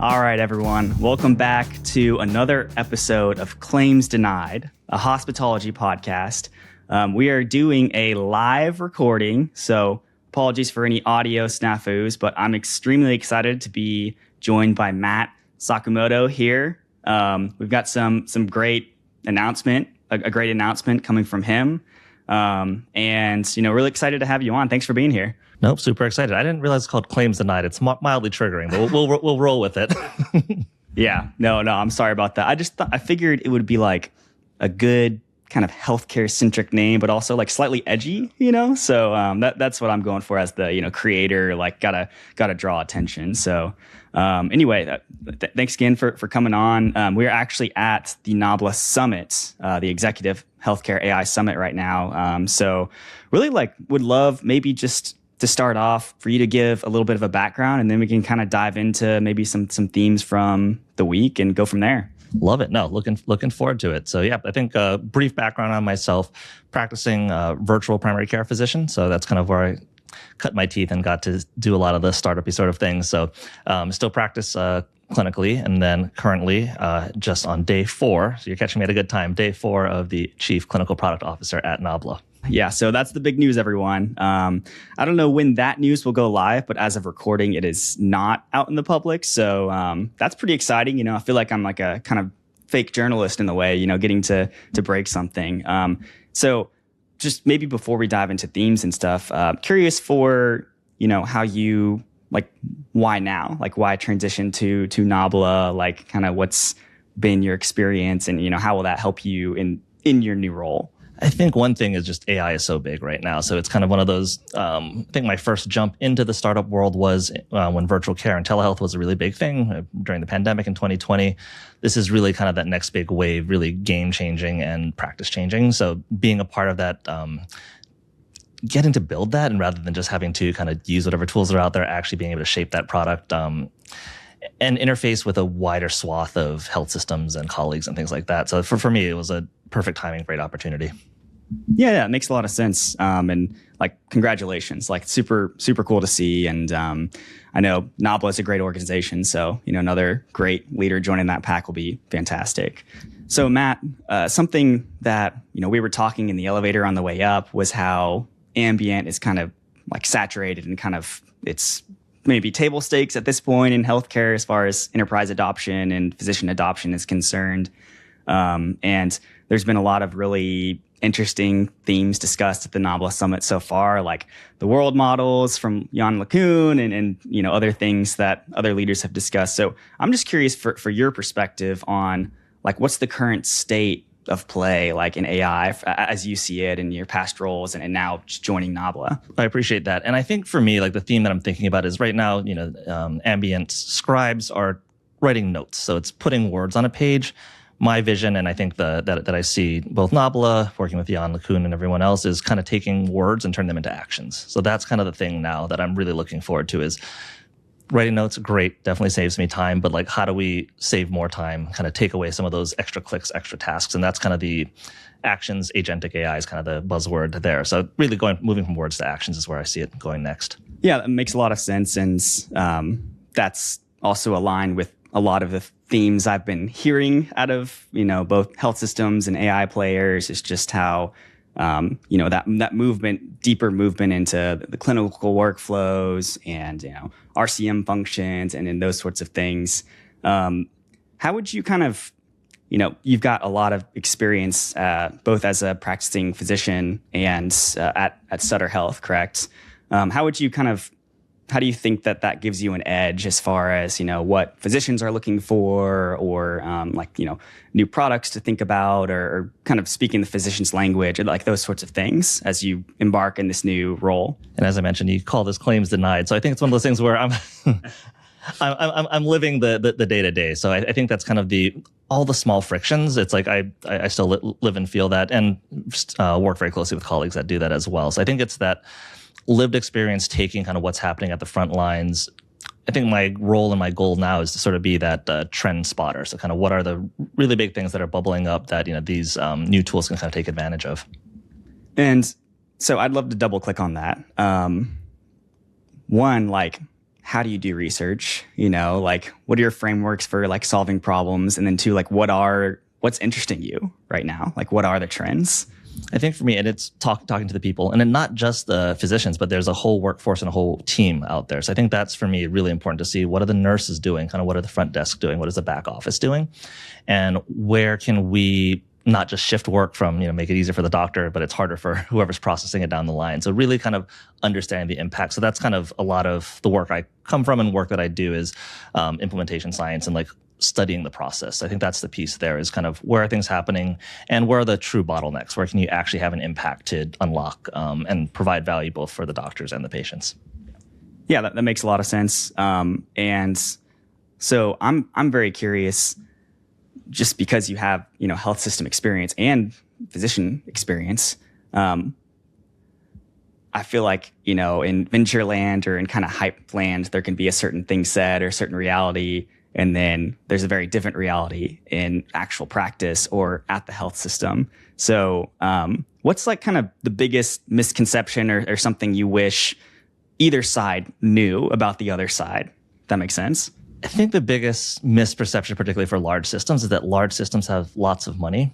All right, everyone. Welcome back to another episode of Claims Denied, a hospitology podcast. We are doing a live recording, so apologies for any audio snafus, but I'm extremely excited to be joined by Matt Sakumoto here. We've got some great announcement, a great announcement coming from him. And, really excited to have you on. Thanks for being here. Nope, super excited. I didn't realize it's called Claims Denied. It's mildly triggering, but we'll roll with it. Yeah, no, I'm sorry about that. I figured it would be like a good kind of healthcare centric name, but also like slightly edgy, So that's what I'm going for as the creator. Like gotta draw attention. So anyway, thanks again for coming on. We're actually at the Nabla Summit, the Executive Healthcare AI Summit right now. So really would love maybe just to start off for you to give a little bit of a background, and then we can kind of dive into maybe some themes from the week and go from there. Love it. No, looking forward to it. So yeah, I think a brief background on myself, practicing virtual primary care physician. So that's kind of where I cut my teeth and got to do a lot of the startup-y sort of things. So still practice clinically, and then currently just on day 4, so you're catching me at a good time, day 4 of the Chief Clinical Product Officer at Nabla. Yeah, so that's the big news, everyone. I don't know when that news will go live, but as of recording, it is not out in the public. So that's pretty exciting. I feel like I'm like a kind of fake journalist in the way, getting to break something. So just maybe before we dive into themes and stuff, curious for, how you, why now? Why transition to Nabla? Kind of what's been your experience, and, how will that help you in your new role? I think one thing is just AI is so big right now. So it's kind of one of those, I think my first jump into the startup world was when virtual care and telehealth was a really big thing during the pandemic in 2020. This is really kind of that next big wave, really game changing and practice changing. So being a part of that, getting to build that, and rather than just having to kind of use whatever tools are out there, actually being able to shape that product, and interface with a wider swath of health systems and colleagues and things like that. So for me, it was a perfect timing, great opportunity. Yeah, it makes a lot of sense. And congratulations, super, super cool to see. And I know Nabla is a great organization. So, another great leader joining that pack will be fantastic. So Matt, something that, we were talking in the elevator on the way up was how ambient is kind of saturated and kind of it's maybe table stakes at this point in healthcare as far as enterprise adoption and physician adoption is concerned. And there's been a lot of really interesting themes discussed at the Nabla Summit so far, like the world models from Jan LeCun and other things that other leaders have discussed. So I'm just curious for your perspective on what's the current state of play in AI as you see it in your past roles and now just joining Nabla. I appreciate that. And I think for me, the theme that I'm thinking about is right now, ambient scribes are writing notes. So it's putting words on a page. My vision, and I think that I see both Nabla, working with Jan LeCun and everyone else, is kind of taking words and turning them into actions. So that's kind of the thing now that I'm really looking forward to is writing notes. Great, definitely saves me time, but how do we save more time, kind of take away some of those extra clicks, extra tasks? And that's kind of the actions. Agentic AI is kind of the buzzword there. So really moving from words to actions is where I see it going next. Yeah, that makes a lot of sense. And that's also aligned with a lot of the themes I've been hearing out of, both health systems and AI players. Is just how, that movement, deeper movement into the clinical workflows and, RCM functions and in those sorts of things. How would you kind of, you've got a lot of experience, both as a practicing physician and at Sutter Health, correct? How do you think that gives you an edge as far as, what physicians are looking for or new products to think about or kind of speaking the physician's language, those sorts of things as you embark in this new role? And as I mentioned, you call this claims denied. So I think it's one of those things where I'm living the day to day. So I think that's kind of all the small frictions. It's I still live and feel that and work very closely with colleagues that do that as well. So I think it's that lived experience, taking kind of what's happening at the front lines. I think my role and my goal now is to sort of be that trend spotter. So kind of what are the really big things that are bubbling up that these new tools can kind of take advantage of. And so I'd love to double click on that. One, how do you do research? Like what are your frameworks for like solving problems? And then two, like what's interesting you right now? Like what are the trends? I think for me, and it's talking to the people, and then not just the physicians, but there's a whole workforce and a whole team out there. So I think that's for me really important to see what are the nurses doing, kind of what are the front desk doing, what is the back office doing, and where can we not just shift work from, make it easier for the doctor, but it's harder for whoever's processing it down the line. So really kind of understanding the impact. So that's kind of a lot of the work I come from and work that I do is implementation science and like studying the process. I think that's the piece there is kind of where are things happening and where are the true bottlenecks? Where can you actually have an impact to unlock and provide value both for the doctors and the patients? Yeah, that makes a lot of sense. And so I'm very curious, just because you have, health system experience and physician experience. I feel like, in venture land or in kind of hype land, there can be a certain thing said or a certain reality. And then there's a very different reality in actual practice or at the health system. So what's like kind of the biggest misconception or something you wish either side knew about the other side? That makes sense? I think the biggest misperception, particularly for large systems, is that large systems have lots of money.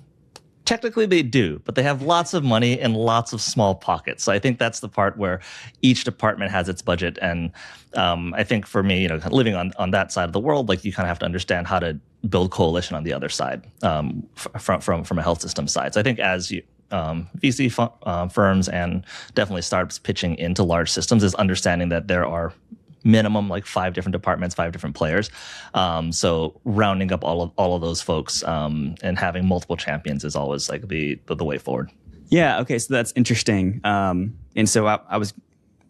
Technically, they do, but they have lots of money in lots of small pockets. So I think that's the part where each department has its budget. And I think for me, living on that side of the world, like you kind of have to understand how to build coalition on the other side from a health system side. So I think as you VC firms and definitely startups pitching into large systems is understanding that there are minimum like 5 different departments, 5 different players. So rounding up all of those folks and having multiple champions is always like the way forward. Yeah. Okay. So that's interesting. And so I was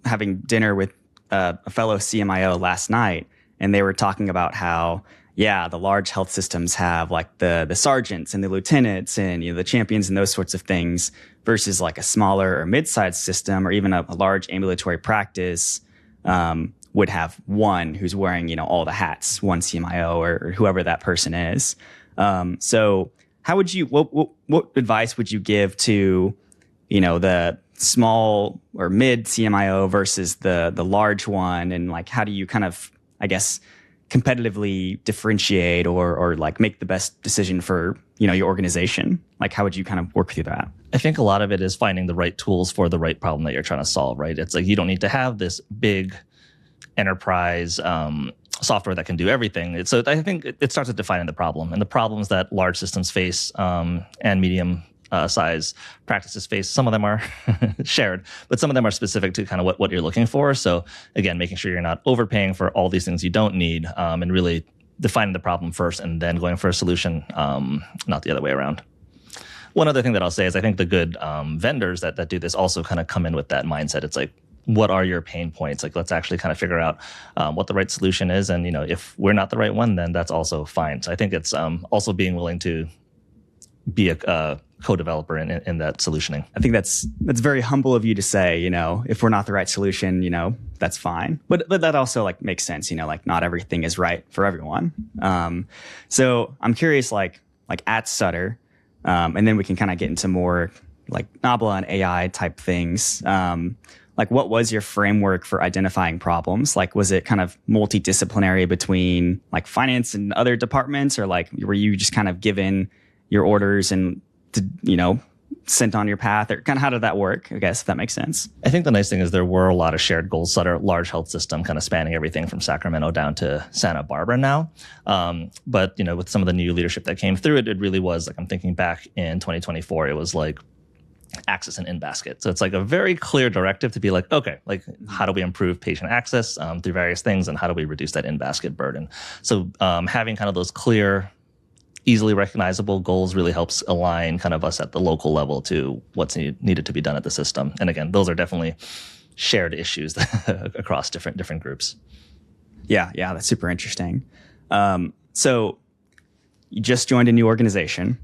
having dinner with a fellow CMIO last night, and they were talking about how, the large health systems have like the sergeants and the lieutenants and the champions and those sorts of things versus like a smaller or mid-sized system or even a large ambulatory practice. Would have one who's wearing, all the hats, one CMIO or whoever that person is. So how would you, what advice would you give to, the small or mid CMIO versus the large one? And like, how do you kind of, I guess, competitively differentiate or like make the best decision for, your organization? Like, how would you kind of work through that? I think a lot of it is finding the right tools for the right problem that you're trying to solve, right? It's like, you don't need to have this big enterprise software that can do everything. So I think it starts with defining the problem and the problems that large systems face and medium size practices face. Some of them are shared, but some of them are specific to kind of what you're looking for. So again, making sure you're not overpaying for all these things you don't need and really defining the problem first and then going for a solution, not the other way around. One other thing that I'll say is I think the good vendors that do this also kind of come in with that mindset. It's like, what are your pain points? Like, let's actually kind of figure out what the right solution is. And, if we're not the right one, then that's also fine. So I think it's also being willing to be a co-developer in that solutioning. I think that's very humble of you to say, if we're not the right solution, that's fine. But that also like makes sense, like not everything is right for everyone. So I'm curious, like at Sutter, and then we can kind of get into more like Nabla and AI type things. Like, what was your framework for identifying problems? Like, was it kind of multidisciplinary between like finance and other departments, or like were you just kind of given your orders and sent on your path, or kind of how did that work? I guess if that makes sense. I think the nice thing is there were a lot of shared goals. Sutter, large health system, kind of spanning everything from Sacramento down to Santa Barbara now. But with some of the new leadership that came through, it really was like I'm thinking back in 2024, it was like access and in-basket. So it's like a very clear directive to be like, okay, like how do we improve patient access through various things, and how do we reduce that in-basket burden? So having kind of those clear, easily recognizable goals really helps align kind of us at the local level to what's needed to be done at the system. And again, those are definitely shared issues across different groups. Yeah, that's super interesting. So you just joined a new organization.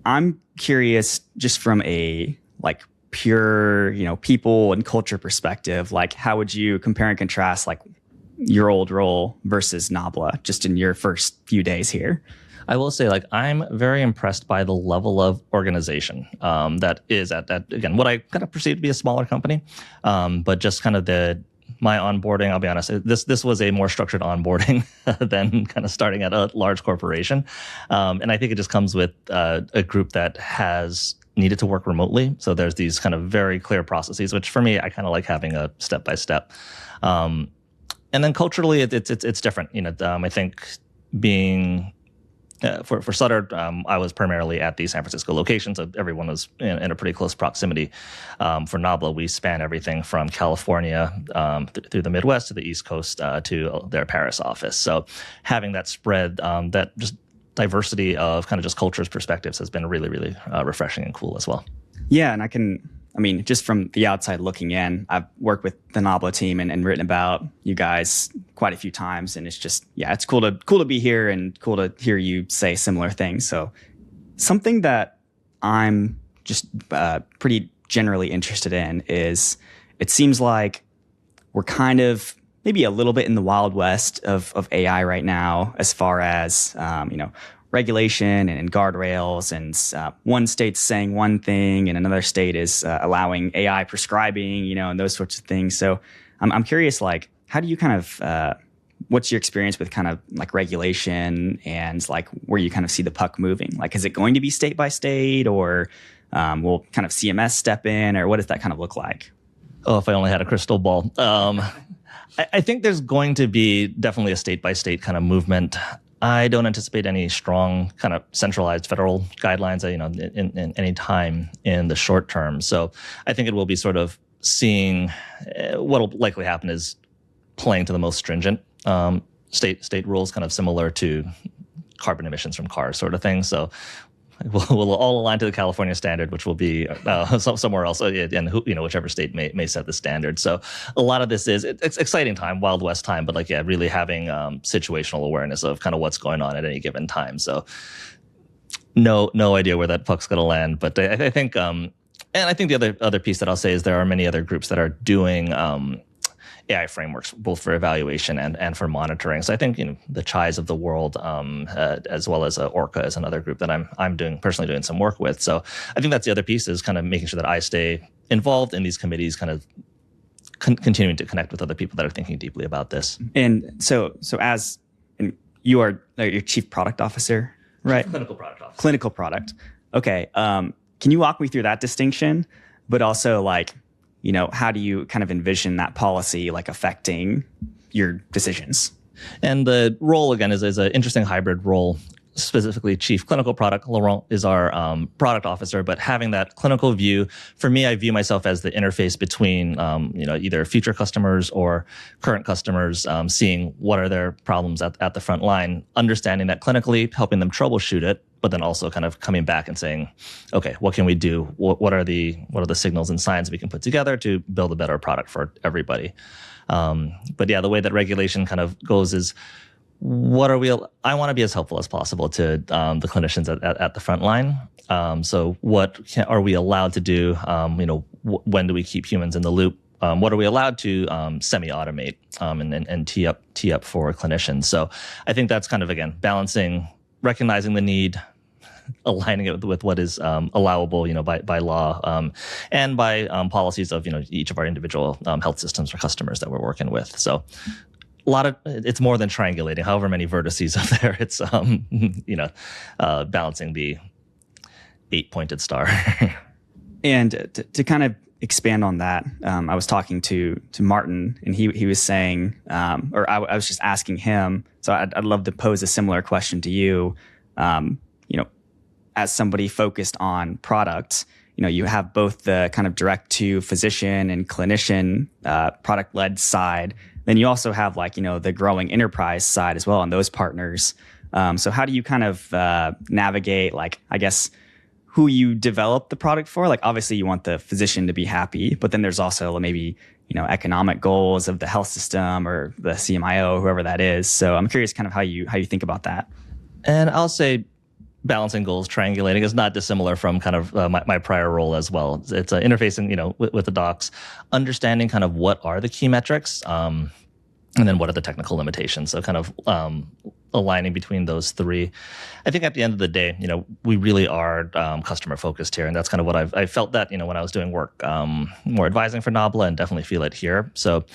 I'm curious, just from a like pure, people and culture perspective, like how would you compare and contrast like your old role versus Nabla just in your first few days here? I will say, like, I'm very impressed by the level of organization that is at again, what I kind of perceive to be a smaller company, but just kind of the my onboarding, I'll be honest, this was a more structured onboarding than kind of starting at a large corporation. And I think it just comes with a group that has needed to work remotely. So there's these kind of very clear processes, which for me, I kind of like having a step-by-step. And then culturally, it's different. I think being for Sutter, I was primarily at the San Francisco location, so everyone was in a pretty close proximity. For Nabla, we span everything from California through the Midwest to the East Coast to their Paris office. So having that spread, that just diversity of kind of just cultures, perspectives has been really, really refreshing and cool as well. Yeah, and just from the outside looking in, I've worked with the Nabla team and written about you guys quite a few times, and it's just, it's cool to be here and cool to hear you say similar things. So something that I'm just pretty generally interested in is, it seems like we're kind of maybe a little bit in the Wild West of AI right now, as far as regulation and guardrails, and one state's saying one thing and another state is allowing AI prescribing, and those sorts of things. So I'm curious, like, how do you kind of, what's your experience with kind of like regulation, and like where you kind of see the puck moving? Like, is it going to be state by state, or will kind of CMS step in, or what does that kind of look like? Oh, if I only had a crystal ball. I think there's going to be definitely a state by state kind of movement. I don't anticipate any strong kind of centralized federal guidelines, in any time in the short term. So I think it will be sort of seeing what will likely happen is playing to the most stringent state rules, kind of similar to carbon emissions from cars sort of thing. So we'll all align to the California standard, which will be somewhere else, and whichever state may set the standard. So a lot of this it's exciting time, Wild West time, but really having situational awareness of kind of what's going on at any given time. So no idea where that puck's going to land, but I think, and I think the other piece that I'll say is there are many other groups that are doing AI frameworks, both for evaluation and for monitoring. So I think the CHAIs of the world, as well as Orca, is another group that I'm personally doing some work with. So I think that's the other piece, is kind of making sure that I stay involved in these committees, kind of continuing to connect with other people that are thinking deeply about this. And so you are your chief product officer, right? Clinical product officer. Clinical product. Okay. Can you walk me through that distinction? But also, like, how do you kind of envision that policy like affecting your decisions? And the role, again, is an interesting hybrid role. Specifically, chief clinical product. Laurent is our product officer, but having that clinical view, for me, I view myself as the interface between either future customers or current customers, seeing what are their problems at the front line, understanding that clinically, helping them troubleshoot it, but then also kind of coming back and saying, okay, what can we do? What are the signals and signs we can put together to build a better product for everybody? But yeah, the way that regulation kind of goes is, I want to be as helpful as possible to the clinicians at the front line. So what are we allowed to do? When do we keep humans in the loop? What are we allowed to semi-automate and tee up for clinicians? So I think that's kind of, again, balancing, recognizing the need, aligning it with what is allowable, by law, and by policies of each of our individual health systems or customers that we're working with. So it's more than triangulating, however many vertices are there. It's balancing the 8-pointed star. And to kind of expand on that, I was talking to Martin, and he was saying, or I was just asking him. So I'd love to pose a similar question to you. As somebody focused on product, you have both the kind of direct to physician and clinician product led side. Then you also have the growing enterprise side as well, and those partners. So how do you kind of navigate, I guess, who you develop the product for? Like, obviously you want the physician to be happy, but then there's also maybe, economic goals of the health system or the CMIO, whoever that is. So I'm curious kind of how you think about that. And I'll say balancing goals, triangulating is not dissimilar from kind of my prior role as well. It's interfacing, with the docs, understanding kind of what are the key metrics. and then what are the technical limitations? So kind of aligning between those three. I think at the end of the day, we really are customer focused here, and that's kind of what I felt that when I was doing work more advising for Nabla, and definitely feel it here. So.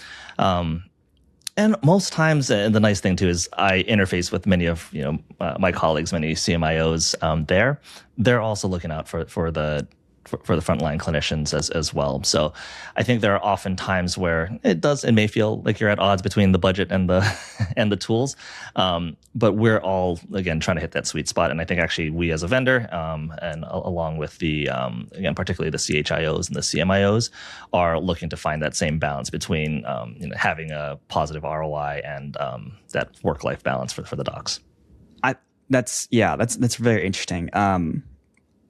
And most times, and the nice thing too is I interface with many of my colleagues, many CMIOs there. They're also looking out for the frontline clinicians as well. So I think there are often times where it may feel like you're at odds between the budget and the and the tools, but we're all again trying to hit that sweet spot. And I think actually we as a vendor and along with the again particularly the CHIOs and the CMIOs are looking to find that same balance between having a positive ROI and that work-life balance for the docs. That's very interesting.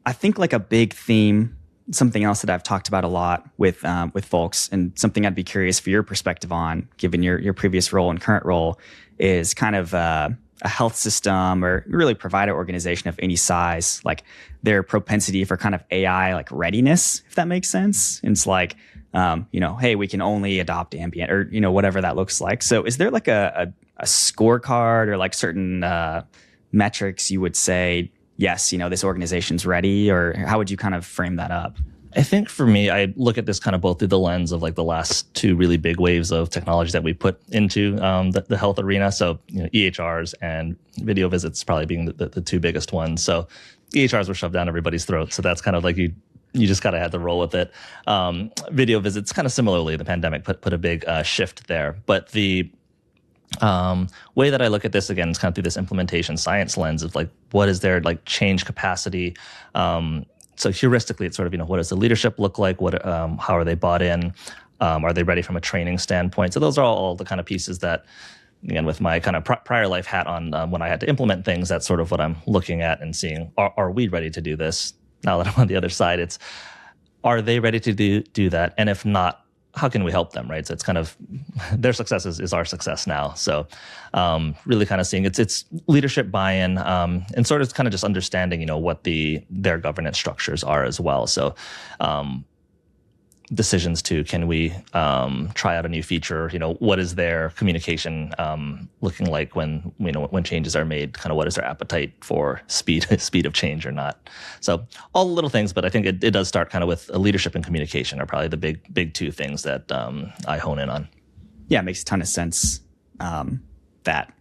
I think like a big theme, something else that I've talked about a lot with folks, and something I'd be curious for your perspective on, given your previous role and current role, is kind of a health system or really provider organization of any size, like their propensity for kind of AI like readiness, if that makes sense. And it's like, hey, we can only adopt ambient or whatever that looks like. So is there like a scorecard or like certain metrics you would say, yes, this organization's ready, or how would you kind of frame that up? I think for me, I look at this kind of both through the lens of like the last two really big waves of technology that we put into the health arena. So EHRs and video visits probably being the two biggest ones. So EHRs were shoved down everybody's throat. So that's kind of like you just kind of had to roll with it. Video visits, kind of similarly, the pandemic put a big shift there. But the way that I look at this again is kind of through this implementation science lens of like, what is their like change capacity? So heuristically, it's sort of, what does the leadership look like? How are they bought in? Are they ready from a training standpoint? So those are all the kind of pieces that, again, with my kind of prior life hat on, when I had to implement things, that's sort of what I'm looking at and seeing, are we ready to do this? Now that I'm on the other side, it's, are they ready to do that? And if not, how can we help them, right? So it's kind of their success is our success now. So really kind of seeing it's leadership buy-in and sort of kind of just understanding, what their governance structures are as well. So decisions to, can we try out a new feature? What is their communication looking like when changes are made? Kind of what is their appetite for speed of change or not? So all the little things, but I think it does start kind of with leadership and communication are probably the big two things that I hone in on. Yeah, it makes a ton of sense that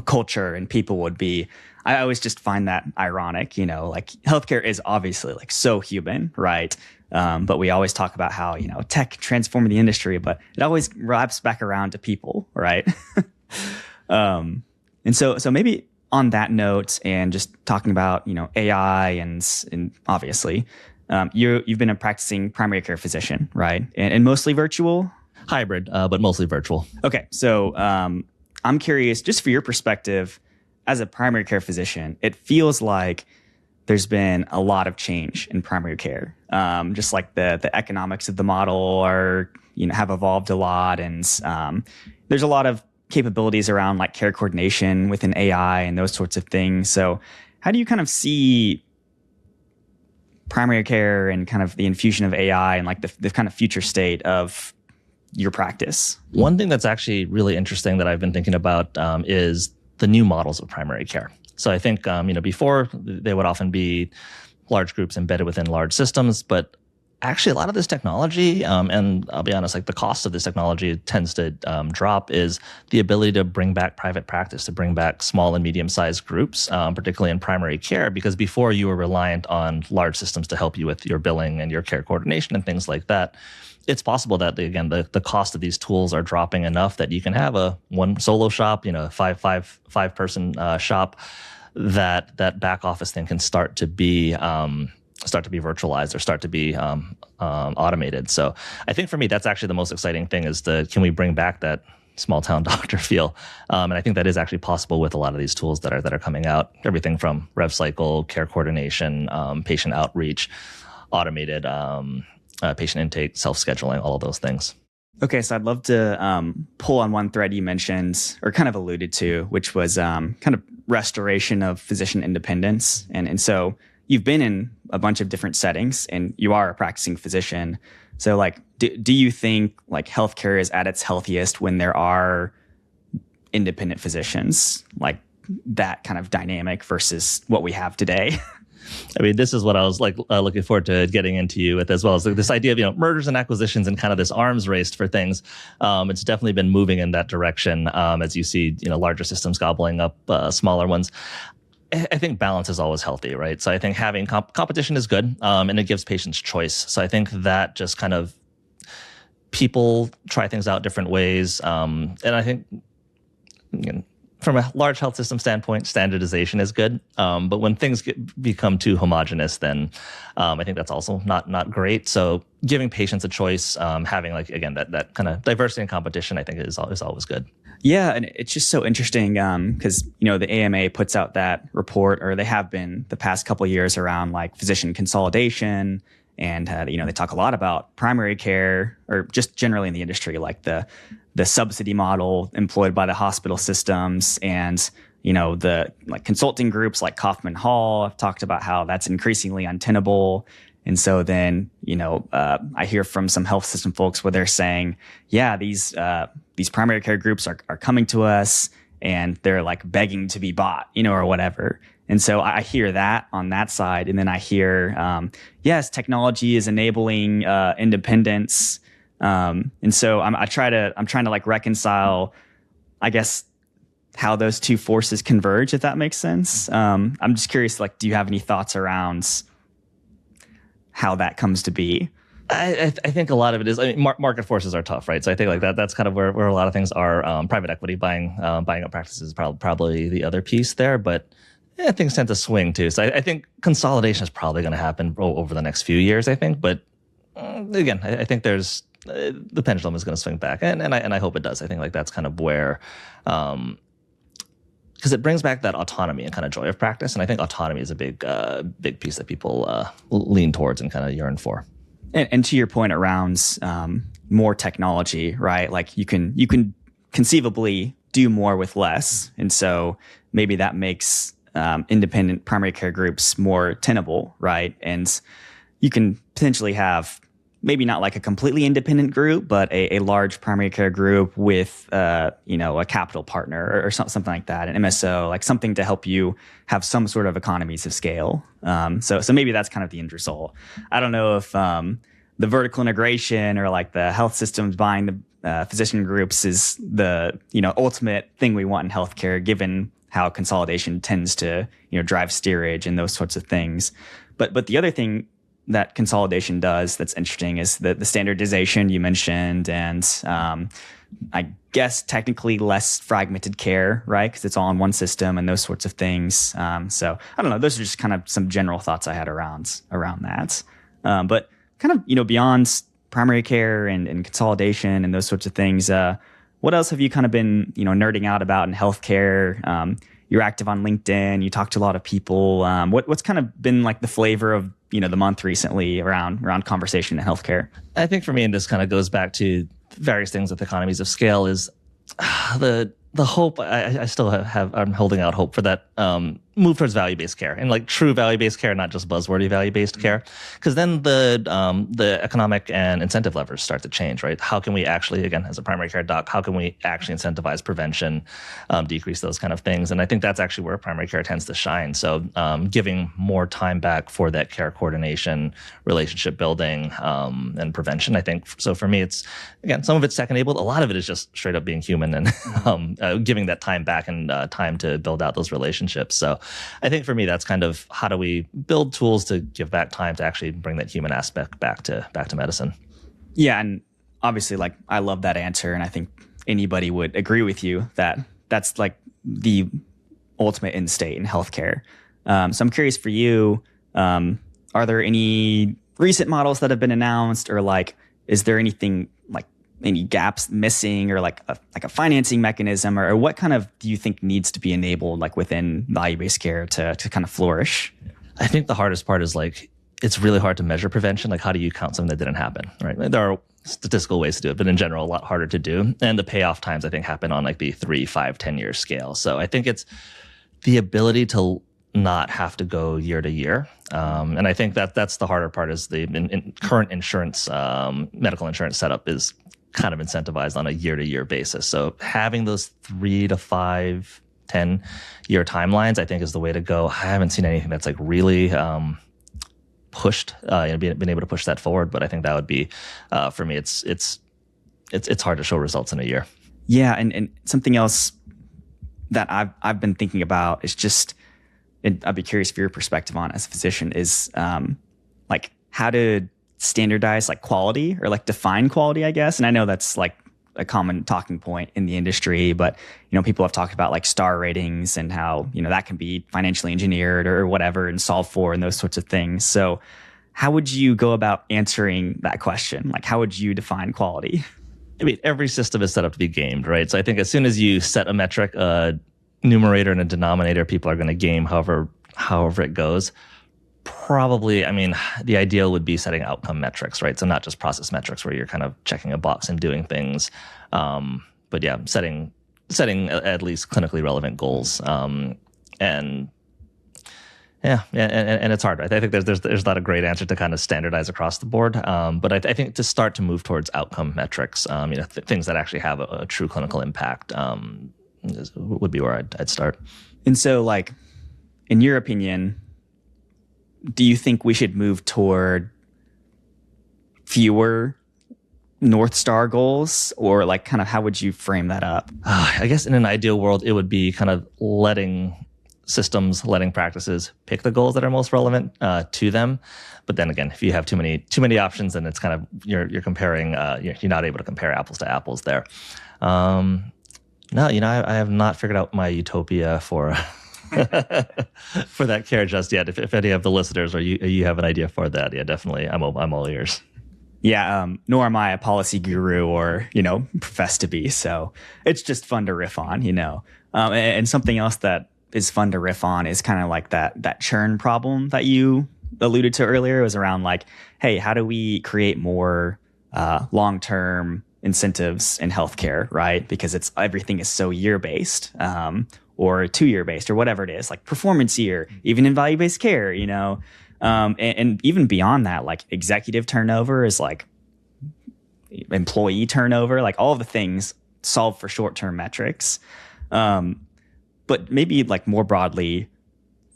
culture and people would be. I always just find that ironic. Like healthcare is obviously like so human, right? But we always talk about how, tech transforming the industry, but it always wraps back around to people, right? And so maybe on that note, and just talking about, AI and obviously, you've been a practicing primary care physician, right? And mostly virtual? Hybrid, but mostly virtual. Okay. So I'm curious, just for your perspective, as a primary care physician, it feels like there's been a lot of change in primary care. Just like the economics of the model are, have evolved a lot. And there's a lot of capabilities around like care coordination within AI and those sorts of things. So how do you kind of see primary care and kind of the infusion of AI and like the kind of future state of your practice? One thing that's actually really interesting that I've been thinking about is the new models of primary care. So I think, before they would often be large groups embedded within large systems, but actually a lot of this technology, and I'll be honest, like the cost of this technology tends to drop, is the ability to bring back private practice, to bring back small and medium-sized groups, particularly in primary care, because before you were reliant on large systems to help you with your billing and your care coordination and things like that. It's possible that, again, the cost of these tools are dropping enough that you can have a one solo shop, five person shop, that back office thing can start to be virtualized or start to be automated. So I think for me, that's actually the most exciting thing is can we bring back that small town doctor feel? And I think that is actually possible with a lot of these tools that are coming out. Everything from rev cycle, care coordination, patient outreach, automated patient intake, self-scheduling, all of those things. Okay, so I'd love to pull on one thread you mentioned or kind of alluded to, which was kind of restoration of physician independence. And so, you've been in a bunch of different settings and you are a practicing physician. So like, do you think like healthcare is at its healthiest when there are independent physicians, like that kind of dynamic versus what we have today? I mean, this is what I was like looking forward to getting into you with as well. So this idea of mergers and acquisitions and kind of this arms race for things. It's definitely been moving in that direction as you see larger systems gobbling up smaller ones. I think balance is always healthy, right? So I think having competition is good, and it gives patients choice. So I think that just kind of people try things out different ways, and I think from a large health system standpoint, standardization is good. But when things become too homogenous, then I think that's also not great. So giving patients a choice, having like, again, that kind of diversity and competition, I think is always good. Yeah, and it's just so interesting because the AMA puts out that report, or they have been the past couple of years, around like physician consolidation, and they talk a lot about primary care, or just generally in the industry, like the subsidy model employed by the hospital systems, and the like consulting groups like Kaufman Hall have talked about how that's increasingly untenable. And so then, I hear from some health system folks where they're saying, yeah, these primary care groups are coming to us and they're like begging to be bought, or whatever. And so I hear that on that side. And then I hear, yes, technology is enabling independence. And so I'm trying to like reconcile, I guess, how those two forces converge, if that makes sense. I'm just curious, like, do you have any thoughts around how that comes to be? I think a lot of it is, market forces are tough, right? So I think like that's kind of where a lot of things are. Private equity buying up practices is probably the other piece there, but things tend to swing too. So I think consolidation is probably going to happen over the next few years, I think. But again, I think there's the pendulum is going to swing back, and I hope it does. I think like that's kind of where, because it brings back that autonomy and kind of joy of practice, and I think autonomy is a big piece that people lean towards and kind of yearn for. And to your point around more technology, right? Like you can conceivably do more with less, and so maybe that makes independent primary care groups more tenable, right? And you can potentially have maybe not like a completely independent group, but a large primary care group with a capital partner or something like that, an MSO, like something to help you have some sort of economies of scale. So maybe that's kind of the end result. I don't know if the vertical integration or like the health systems buying the physician groups is the ultimate thing we want in healthcare, given how consolidation tends to drive steerage and those sorts of things. But the other thing that consolidation does that's interesting is the standardization you mentioned, and I guess technically less fragmented care, right? Because it's all in one system and those sorts of things. So I don't know. Those are just kind of some general thoughts I had around that. But kind of beyond primary care and consolidation and those sorts of things, what else have you kind of been nerding out about in healthcare? You're active on LinkedIn. You talk to a lot of people. What's kind of been like the flavor of the month recently around conversation in healthcare? I think for me, and this kind of goes back to various things with economies of scale, is the hope. I still I'm holding out hope for that move towards value-based care, and like true value-based care, not just buzzwordy value-based care, because then the economic and incentive levers start to change, right? How can we actually, again, as a primary care doc, how can we actually incentivize prevention, decrease those kind of things? And I think that's actually where primary care tends to shine. So giving more time back for that care coordination, relationship building, and prevention. I think so. For me, it's, again, some of it's tech-enabled. A lot of it is just straight up being human and giving that time back and time to build out those relationships. So I think for me, that's kind of how do we build tools to give back time to actually bring that human aspect back to medicine. Yeah, and obviously, like, I love that answer, and I think anybody would agree with you that that's like the ultimate end state in healthcare. So I'm curious for you, are there any recent models that have been announced, or like, is there anything like any gaps missing, or like a financing mechanism, or what kind of do you think needs to be enabled like within value-based care to kind of flourish? I think the hardest part is like, it's really hard to measure prevention. Like, how do you count something that didn't happen, right? There are statistical ways to do it, but in general, a lot harder to do. And the payoff times, I think, happen on like the 3, 5, 10 year scale. So I think it's the ability to not have to go year to year. And I think that's the harder part is the current insurance, medical insurance setup is kind of incentivized on a year-to-year basis. So having those 3 to 5, 10-year timelines, I think, is the way to go. I haven't seen anything that's like really pushed, been able to push that forward. But I think that would be, for me, it's hard to show results in a year. Yeah, and something else that I've been thinking about is just, and I'd be curious for your perspective on as a physician, is like how to standardize like quality or like define quality, I guess. And I know that's like a common talking point in the industry, but people have talked about like star ratings and how that can be financially engineered or whatever and solved for and those sorts of things. So how would you go about answering that question? Like, how would you define quality? I mean, every system is set up to be gamed, right? So I think as soon as you set a metric, a numerator and a denominator, people are going to game however it goes. Probably, I mean, the ideal would be setting outcome metrics, right? So not just process metrics where you're kind of checking a box and doing things, but yeah, setting at least clinically relevant goals, and it's hard. I think there's not a great answer to kind of standardize across the board, but I think to start to move towards outcome metrics, things that actually have a true clinical impact, would be where I'd start. And so, like, in your opinion, do you think we should move toward fewer North Star goals, or like kind of how would you frame that up? I guess in an ideal world, it would be kind of letting practices pick the goals that are most relevant to them. But then again, if you have too many options, then it's kind of you're comparing. You're not able to compare apples to apples there. No, I have not figured out my utopia for for that care just yet. If any of the listeners or you have an idea for that, yeah, definitely, I'm all ears. Yeah, nor am I a policy guru or profess to be. So it's just fun to riff on, and something else that is fun to riff on is kind of like that churn problem that you alluded to earlier. It was around like, hey, how do we create more long-term incentives in healthcare, right? Because everything is so year-based, or 2-year based, or whatever it is, like performance year, even in value-based care, and even beyond that, like executive turnover is like employee turnover, like all of the things solve for short-term metrics. But maybe like more broadly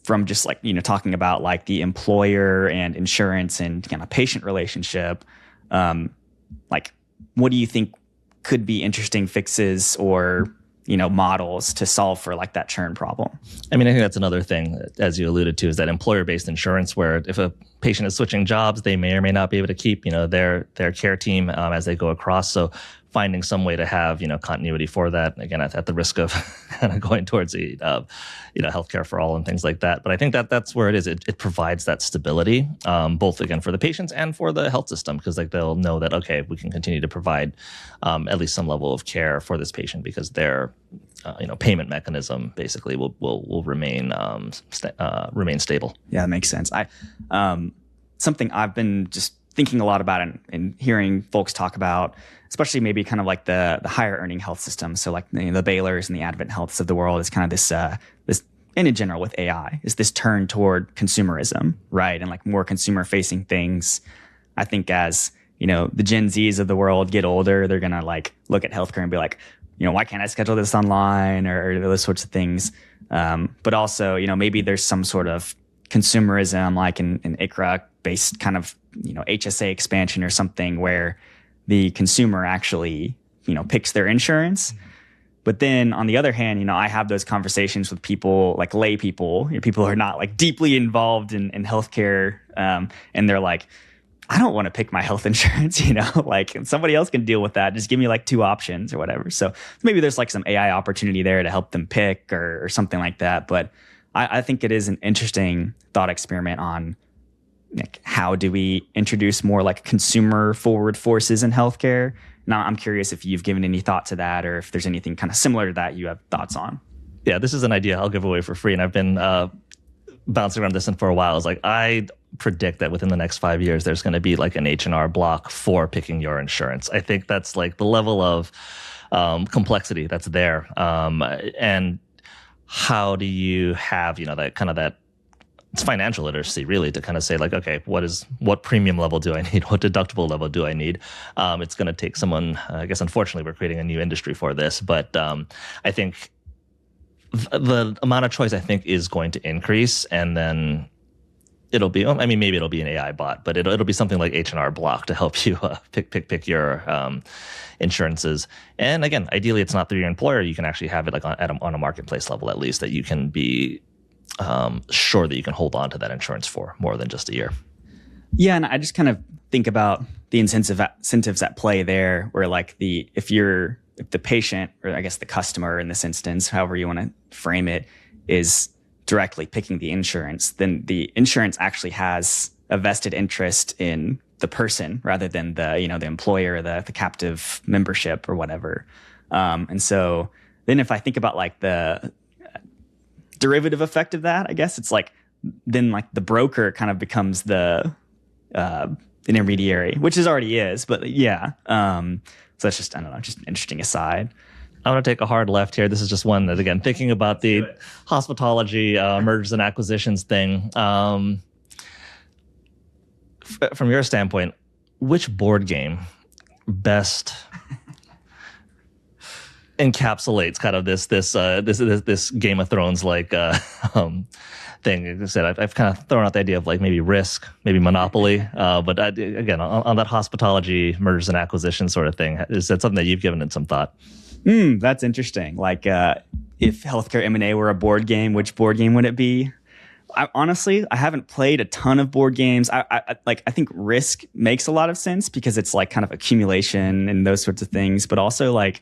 from just like, talking about like the employer and insurance and kind of patient relationship, like what do you think could be interesting fixes or models to solve for like that churn problem? I mean, I think that's another thing, as you alluded to, is that employer-based insurance, where if a patient is switching jobs, they may or may not be able to keep, their care team as they go across. So finding some way to have, continuity for that, again, at the risk of kind of going towards healthcare for all and things like that. But I think that's where it is. It provides that stability, both again for the patients and for the health system, because like they'll know that, okay, we can continue to provide at least some level of care for this patient because their payment mechanism basically will remain stable. Yeah, that makes sense. Something I've been just thinking a lot about and hearing folks talk about, especially maybe kind of like the higher earning health system. So like the Baylors and the Advent Healths of the world is kind of this, and in general with AI, is this turn toward consumerism, right? And like more consumer facing things. I think as, the Gen Zs of the world get older, they're going to like look at healthcare and be like, why can't I schedule this online or those sorts of things? But also, maybe there's some sort of consumerism like in ICHRA based kind of, HSA expansion or something where the consumer actually, picks their insurance. But then on the other hand, I have those conversations with people like lay people, people who are not like deeply involved in healthcare. And they're like, I don't want to pick my health insurance, like somebody else can deal with that. Just give me like 2 options or whatever. So maybe there's like some AI opportunity there to help them pick or something like that. But I think it is an interesting thought experiment on like, how do we introduce more like consumer forward forces in healthcare? Now, I'm curious if you've given any thought to that or if there's anything kind of similar to that you have thoughts on. Yeah, this is an idea I'll give away for free. And I've been bouncing around this for a while. It's like, I predict that within the next 5 years, there's going to be like an H&R block for picking your insurance. I think that's like the level of complexity that's there. And how do you have, that kind of that it's financial literacy really to kind of say like, okay, what premium level do I need? What deductible level do I need? It's going to take someone, I guess, unfortunately, we're creating a new industry for this, but I think the amount of choice I think is going to increase, and then it'll be, I mean, maybe it'll be an AI bot, but it'll be something like H&R Block to help you pick your insurances. And again, ideally, it's not through your employer. You can actually have it like on a marketplace level, at least, that you can be sure that you can hold on to that insurance for more than just a year. Yeah, and I just kind of think about the incentives at play there, where like if the patient, or I guess the customer in this instance, however you want to frame it, is directly picking the insurance, then the insurance actually has a vested interest in the person rather than the employer, or the captive membership or whatever. And so then if I think about like the derivative effect of that, I guess it's like then like the broker kind of becomes the intermediary, which is already is, but yeah. So that's just, I don't know, just an interesting aside. I'm going to take a hard left here. This is just one that, again, thinking about the hospitality mergers and acquisitions thing. From your standpoint, which board game best encapsulates kind of this Game of Thrones like thing? Like I said, I've kind of thrown out the idea of like maybe Risk, maybe Monopoly, but again, on that hospitality mergers and acquisitions sort of thing, is that something that you've given it some thought? That's interesting. Like, if healthcare M&A were a board game, which board game would it be? Honestly, I haven't played a ton of board games. I think Risk makes a lot of sense because it's like kind of accumulation and those sorts of things. But also like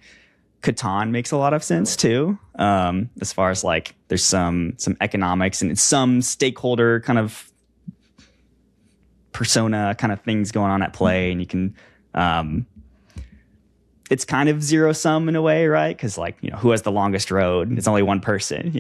Catan makes a lot of sense too. As far as like there's some economics and some stakeholder kind of persona kind of things going on at play, and you can. It's kind of zero sum in a way, right? Because like, who has the longest road? It's only one person,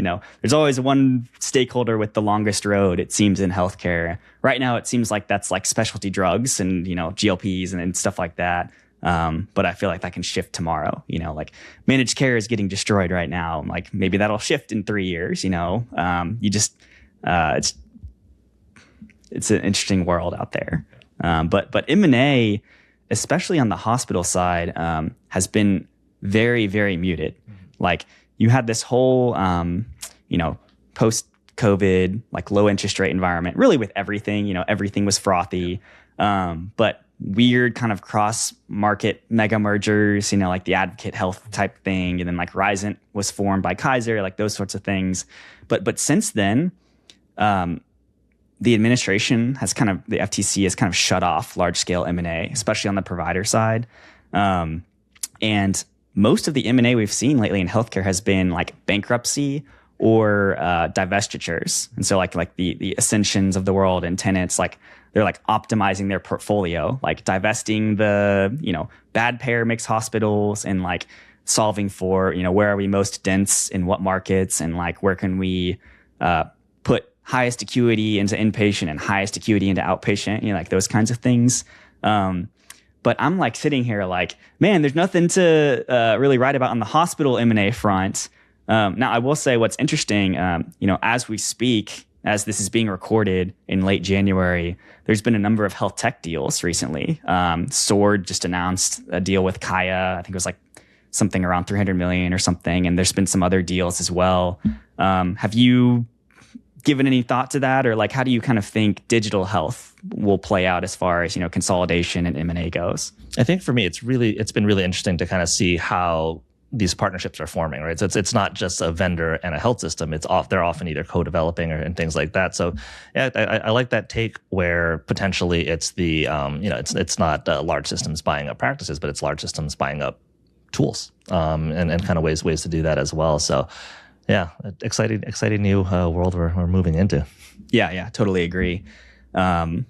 There's always one stakeholder with the longest road, it seems, in healthcare. Right now, it seems like that's like specialty drugs and, GLPs and stuff like that. But I feel like that can shift tomorrow, like managed care is getting destroyed right now. Like maybe that'll shift in 3 years, it's an interesting world out there. But M&A, especially on the hospital side, has been very, very muted. Like you had this whole, post-COVID, like low interest rate environment, really with everything, everything was frothy. But weird kind of cross-market mega mergers, like the Advocate Health type thing. And then like Risant was formed by Kaiser, like those sorts of things. But since then, the administration has the FTC has kind of shut off large scale M&A, especially on the provider side. And most of the M&A we've seen lately in healthcare has been like bankruptcy or divestitures. And so like the Ascensions of the world and Tenets, like they're like optimizing their portfolio, like divesting the, bad payer mix hospitals and like solving for, where are we most dense in what markets, and like where can we put highest acuity into inpatient and highest acuity into outpatient, like those kinds of things. But I'm like sitting here like, man, there's nothing to really write about on the hospital M&A front. Now, I will say what's interesting, as we speak, as this is being recorded in late January, there's been a number of health tech deals recently. Sword just announced a deal with Kaya. I think it was like something around 300 million or something. And there's been some other deals as well. Have you given any thought to that, or like how do you kind of think digital health will play out as far as consolidation and M&A goes? I think for me, it's been really interesting to kind of see how these partnerships are forming, right? So it's not just a vendor and a health system. They're often either co-developing and things like that. So yeah, I like that take where potentially it's the it's not large systems buying up practices, but it's large systems buying up tools and kind of ways to do that as well. So. Yeah, exciting new world we're moving into. Yeah, totally agree. Well,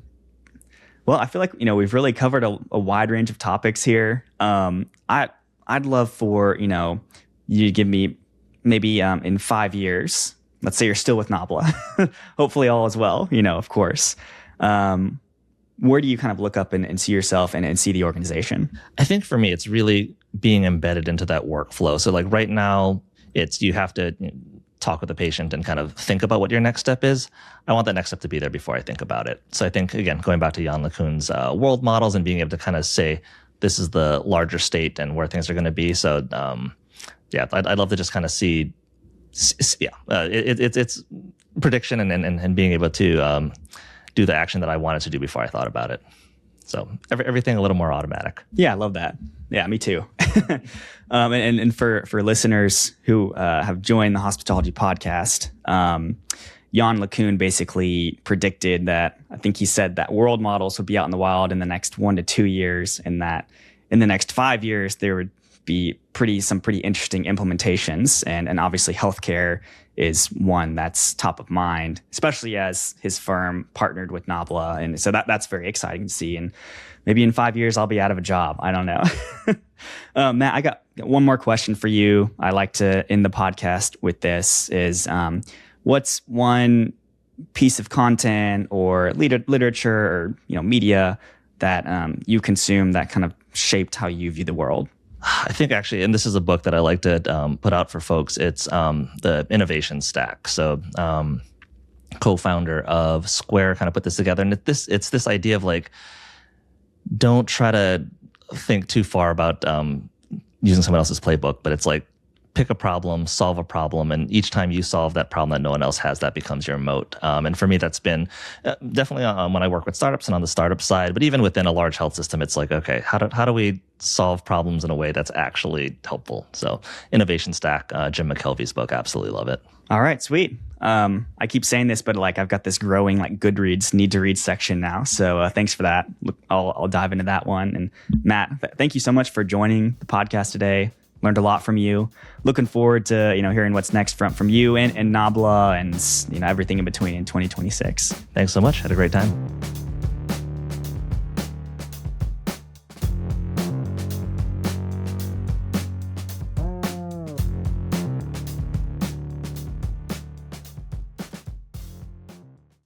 I feel like we've really covered a wide range of topics here. I'd love for you to give me maybe in 5 years. Let's say you're still with Nabla, hopefully all is well. Of course. Where do you kind of look up and see yourself and see the organization? I think for me, it's really being embedded into that workflow. So like right now. You have to talk with the patient and kind of think about what your next step is. I want that next step to be there before I think about it. So I think, again, going back to Jan LeCun's world models and being able to kind of say, this is the larger state and where things are going to be. So I'd love to just kind of see, it's prediction and being able to do the action that I wanted to do before I thought about it. So everything a little more automatic. Yeah, I love that. Yeah, me too. And for listeners who have joined the Hospitality Podcast, Jan LeCun basically predicted that, I think he said that world models would be out in the wild in the next 1 to 2 years, and that in the next 5 years, there would be some pretty interesting implementations. And obviously healthcare is one that's top of mind, especially as his firm partnered with Nabla. And so that's very exciting to see. And maybe in 5 years, I'll be out of a job. I don't know. Matt, I got one more question for you. I like to end the podcast with this is, what's one piece of content or literature or media that you consume that kind of shaped how you view the world? I think actually, and this is a book that I like to put out for folks, it's the Innovation Stack. So co-founder of Square kind of put this together. And it's this idea of like, don't try to think too far about using someone else's playbook, but it's like, pick a problem, solve a problem, and each time you solve that problem that no one else has, that becomes your moat. And for me, that's been definitely when I work with startups and on the startup side, but even within a large health system, it's like, okay, how do we solve problems in a way that's actually helpful? So Innovation Stack, Jim McKelvey's book, absolutely love it. All right, sweet. I keep saying this, but like I've got this growing like Goodreads need to read section now. So thanks for that. I'll dive into that one. And Matt, thank you so much for joining the podcast today. Learned a lot from you. Looking forward to hearing what's next from you and Nabla and everything in between in 2026. Thanks so much. Had a great time.